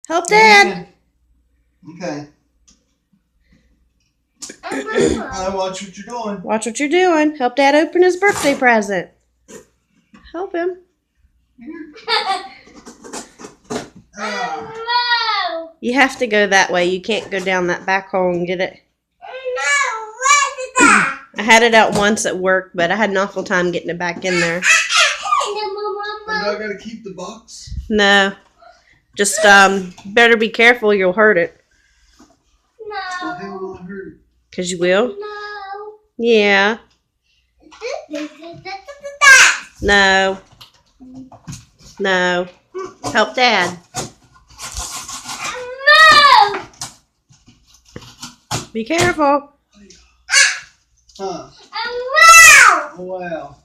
Help Dad. Okay. I watch what you're doing. Watch what you're doing. Help Dad open his birthday present. Help him. You have to go that way. You can't go down that back hole and get it. I had it out once at work, but I had an awful time getting it back in there. Do I gotta keep the box? No. Just better be careful. You'll hurt it. Well, how will I hurt it? Because you will? No. Yeah. No. No. Help Dad. No. Be careful. Huh. Wow. Oh, wow.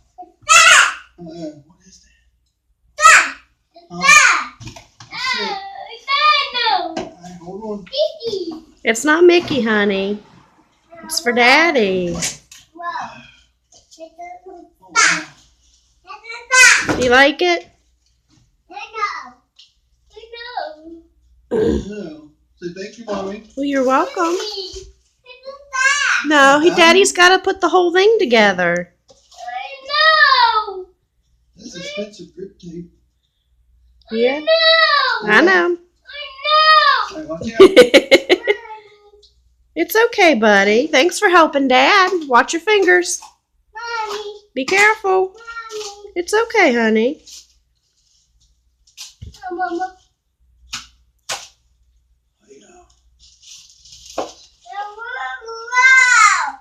What is that? Huh? Alright, hold on. It's not Mickey, honey. It's for Daddy. Oh, wow. Do you like it? No. Say thank you, Mommy. Well, you're welcome. No, Daddy's got to put the whole thing together. That's expensive grip tape. Yeah. I know. Alright, watch out. It's okay, buddy. Thanks for helping Dad. Watch your fingers. Be careful. It's okay, honey.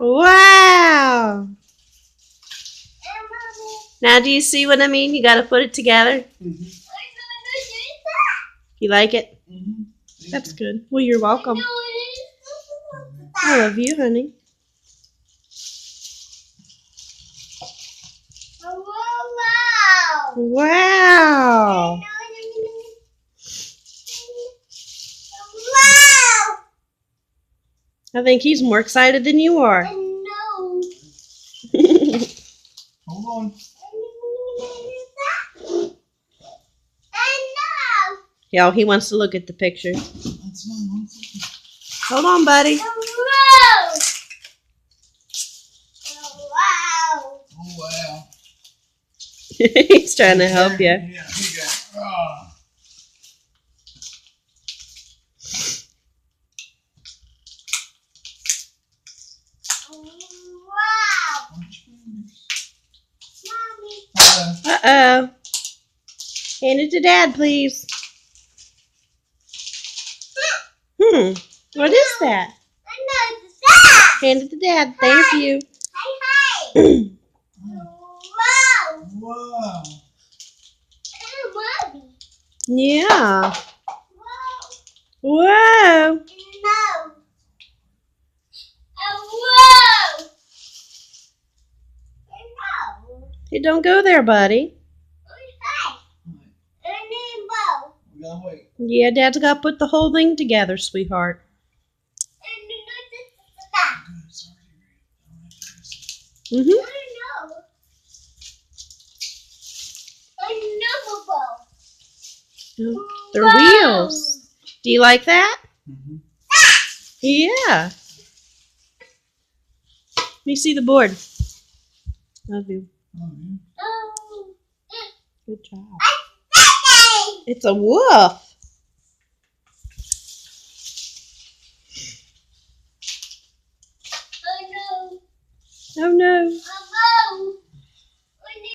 Wow. Now, do you see what I mean? You got to put it together. Mhm. You like it? Mhm. That's good. Well, you're welcome. I love you, honey. Wow. I think he's more excited than you are. Hold on. Yeah, he wants to look at the picture. That's fine. 1 second. Hold on, buddy. Oh, wow. He's trying to help you. Yeah, here you go. Ah. Watch your fingers. Uh-oh. Hand it to Dad, please. What is that? Hand it to Dad. Thank you. Wow. Yeah. Whoa. Hey, don't go there, buddy. We gotta wait. Yeah, Dad's got to put the whole thing together, sweetheart. Good. It's already ready. I don't have to listen. They're wheels. Do you like that? Mhm. Yeah. Let me see the board. Love you. Oh, yeah. Good job. It's a wolf. Oh no.